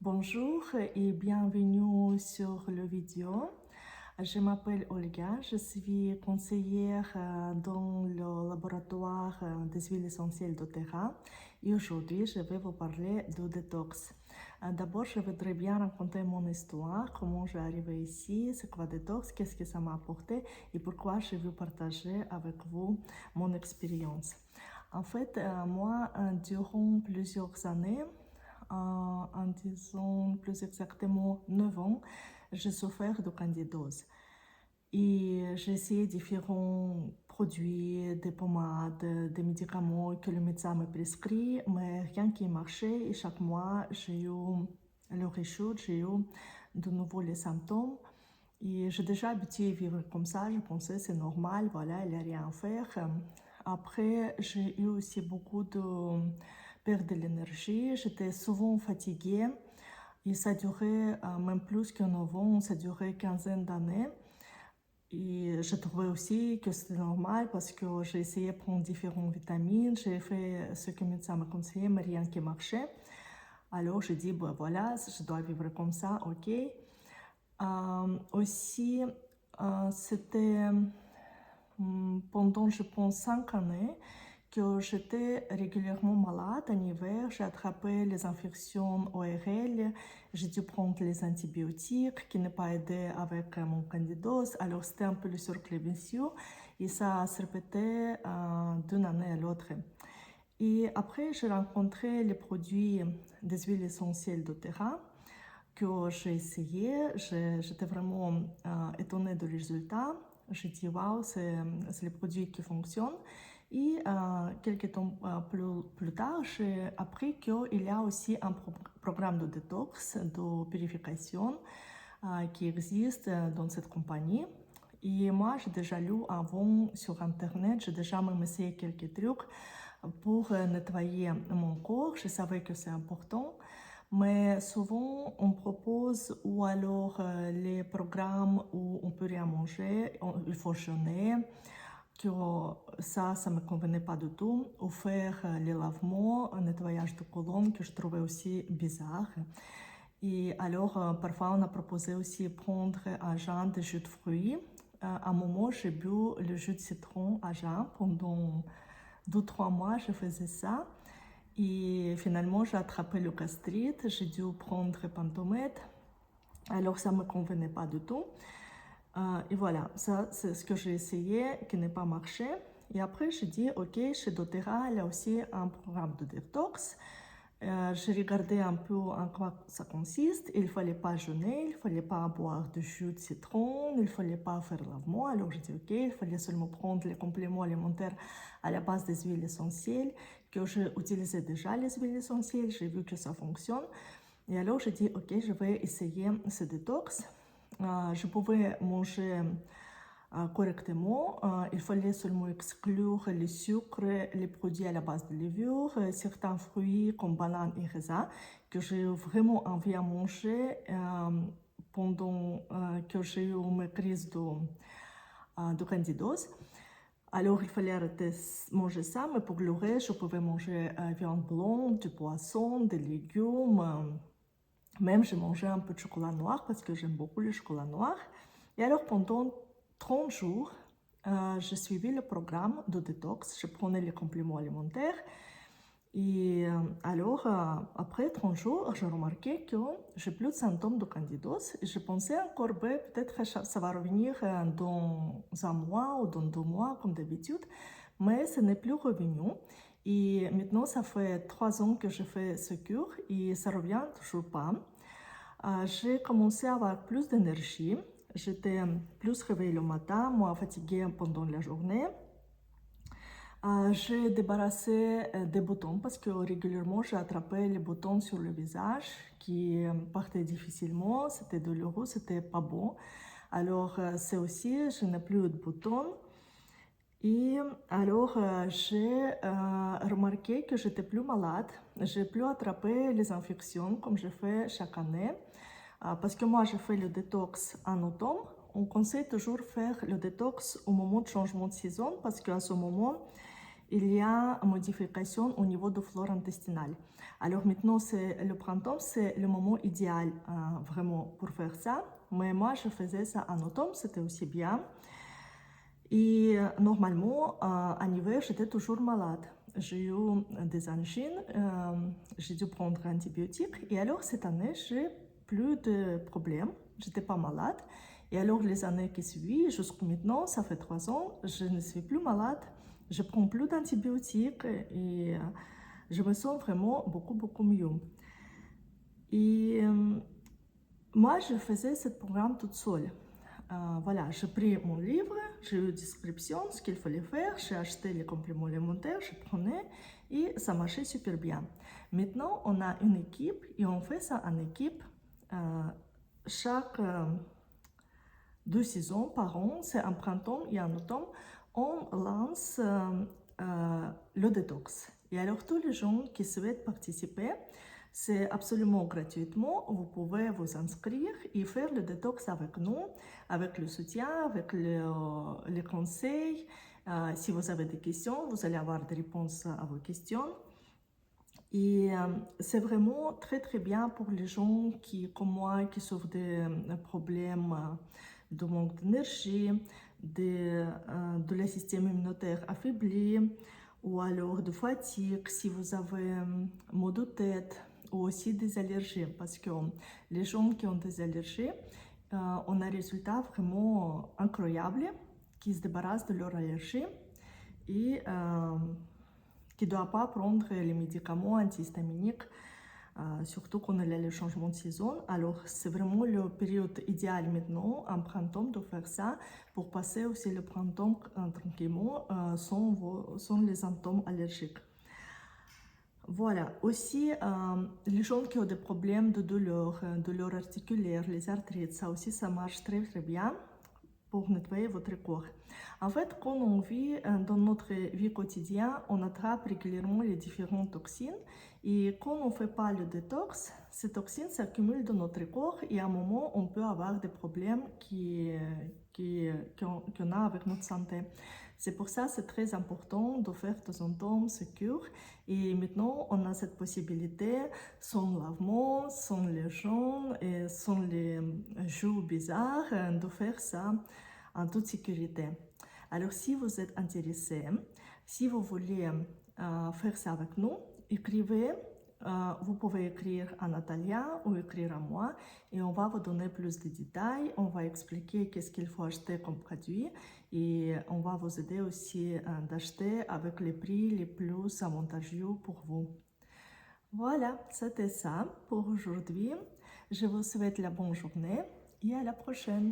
Bonjour et bienvenue sur la vidéo. Je m'appelle Olga, je suis conseillère dans le laboratoire des huiles essentielles doTERRA et aujourd'hui je vais vous parler de détox. D'abord, je voudrais bien raconter mon histoire, comment j'ai arrivé ici, c'est quoi détox, qu'est-ce que ça m'a apporté et pourquoi je veux partager avec vous mon expérience. En fait, moi, durant plusieurs années, en disant plus exactement 9 ans, j'ai souffert de candidose. Et j'ai essayé différents produits, des pommades, des médicaments que le médecin me prescrit, mais rien qui marchait. Et chaque mois, j'ai eu le rechute, j'ai eu de nouveau les symptômes. Et j'ai déjà habitué à vivre comme ça. Je pensais c'est normal, voilà, il n'y a rien à faire. Après, j'ai eu aussi beaucoup de perte de l'énergie. J'étais souvent fatiguée et ça durait même plus que 9 ans, ça durait quinzaine d'années. Et je trouvais aussi que c'était normal parce que j'ai essayé de prendre différentes vitamines, j'ai fait ce que le médecin m'a conseillé, mais rien qui marchait. Alors j'ai dit, bon, voilà, je dois vivre comme ça, ok. Aussi, c'était pendant, je pense, 5 années que j'étais régulièrement malade. En hiver, j'ai attrapé les infections ORL, j'ai dû prendre les antibiotiques qui n'ont pas aidé avec mon candidose. Alors, c'était un peu le cercle vicieux et ça se répétait d'une année à l'autre. Et après, j'ai rencontré les produits des huiles essentielles doTERRA que j'ai essayé. J'étais vraiment étonnée du résultat. J'ai dit, waouh, c'est les produits qui fonctionnent. Et quelques temps plus tard, j'ai appris qu'il y a aussi un programme de détox, de purification qui existe dans cette compagnie. Et moi, j'ai déjà lu avant sur Internet, j'ai déjà même essayé quelques trucs pour nettoyer mon corps. Je savais que c'est important. Mais souvent, on propose ou alors les programmes où on peut rien manger, il faut jeûner, que ça ne me convenait pas du tout. Ou faire les lavements, un nettoyage de colonne que je trouvais aussi bizarre. Et alors, parfois, on a proposé aussi prendre à jeun des jus de fruits. À un moment, j'ai bu le jus de citron à jeun pendant 2 3 mois, je faisais ça. Et finalement, j'ai attrapé le gastrite, j'ai dû prendre Pantomède. Alors, ça ne me convenait pas du tout. Et voilà, ça, c'est ce que j'ai essayé, qui n'a pas marché. Et après, j'ai dit, OK, chez doTERRA, il y a aussi un programme de détox. J'ai regardé un peu en quoi ça consiste. Il ne fallait pas jeûner, il ne fallait pas boire de jus de citron, il ne fallait pas faire lavement. Alors j'ai dit ok, il fallait seulement prendre les compléments alimentaires à la base des huiles essentielles, que j'utilisais déjà les huiles essentielles, j'ai vu que ça fonctionne. Et alors j'ai dit ok, je vais essayer ce détox. Je pouvais manger correctement. Il fallait seulement exclure les sucres, les produits à la base de levure, certains fruits comme bananes et raisins que j'ai vraiment envie à manger pendant que j'ai eu mes crises de candidose. Alors, il fallait arrêter de manger ça, mais pour le reste, je pouvais manger viande blanche, du poisson, des légumes. Même, j'ai mangé un peu de chocolat noir parce que j'aime beaucoup le chocolat noir. Et alors, pendant 30 jours, j'ai suivi le programme de détox. Je prenais les compléments alimentaires. Et alors, après 30 jours, j'ai remarqué que j'ai plus de symptômes de candidose. Et je pensais encore, ben, peut-être que ça va revenir dans un mois ou dans 2 mois, comme d'habitude. Mais ce n'est plus revenu. Et maintenant, ça fait 3 ans que je fais ce cure et ça revient toujours pas. J'ai commencé à avoir plus d'énergie. J'étais plus réveillée le matin, moins fatiguée pendant la journée. J'ai débarrassé des boutons parce que régulièrement j'ai attrapé les boutons sur le visage qui partaient difficilement, c'était douloureux, c'était pas bon. Alors c'est aussi, je n'ai plus de boutons. Et alors j'ai remarqué que j'étais plus malade, j'ai plus attrapé les infections comme je fais chaque année. Parce que moi, je fais le détox en automne. On conseille toujours faire le détox au moment de changement de saison parce qu'à ce moment, il y a une modification au niveau de flore intestinale. Alors maintenant, c'est le printemps, c'est le moment idéal vraiment pour faire ça. Mais moi, je faisais ça en automne, c'était aussi bien. Et normalement, en hiver, j'étais toujours malade. J'ai eu des angines, j'ai dû prendre antibiotiques. Et alors, cette année, j'ai plus de problèmes. J'étais pas malade. Et alors, les années qui suivent, jusqu'à maintenant, ça fait 3 ans, je ne suis plus malade. Je prends plus d'antibiotiques et je me sens vraiment beaucoup, beaucoup mieux. Et moi, je faisais ce programme toute seule. Voilà, j'ai pris mon livre, j'ai eu une description, ce qu'il fallait faire, j'ai acheté les compléments alimentaires, je prenais et ça marchait super bien. Maintenant, on a une équipe et on fait ça en équipe. Chaque 2 saisons par an, c'est en printemps et en automne, on lance le détox. Et alors, tous les gens qui souhaitent participer, c'est absolument gratuitement. Vous pouvez vous inscrire et faire le détox avec nous, avec le soutien, avec les conseils. Si vous avez des questions, vous allez avoir des réponses à vos questions. Et c'est vraiment très très bien pour les gens qui, comme moi, qui souffrent des problèmes de manque d'énergie, de le système immunitaire affaibli, ou alors de fatigue, si vous avez maux de tête, ou aussi des allergies, parce que les gens qui ont des allergies ont un résultat vraiment incroyable, qui se débarrassent de leur allergie et qui ne doivent pas prendre les médicaments antihistaminiques, surtout quand il y a le changement de saison. Alors, c'est vraiment la période idéale maintenant, en printemps, de faire ça, pour passer aussi le printemps tranquillement, sans les symptômes allergiques. Voilà, aussi les gens qui ont des problèmes de douleur articulaire, les arthrites, ça aussi ça marche très très bien pour nettoyer votre corps. En fait, quand on vit dans notre vie quotidienne, on attrape régulièrement les différentes toxines et quand on ne fait pas le détox, ces toxines s'accumulent dans notre corps et à un moment, on peut avoir des problèmes qu'on a avec notre santé. C'est pour ça que c'est très important de faire de temps en temps ce cure. Et maintenant, on a cette possibilité, sans lavement, sans les gens et sans les jeux bizarres, de faire ça en toute sécurité. Alors, si vous êtes intéressé, si vous voulez faire ça avec nous, écrivez. Vous pouvez écrire à Natalia ou écrire à moi et on va vous donner plus de détails. On va expliquer qu'est-ce qu'il faut acheter comme produit et on va vous aider aussi d'acheter avec les prix les plus avantageux pour vous. Voilà, c'était ça pour aujourd'hui. Je vous souhaite la bonne journée et à la prochaine.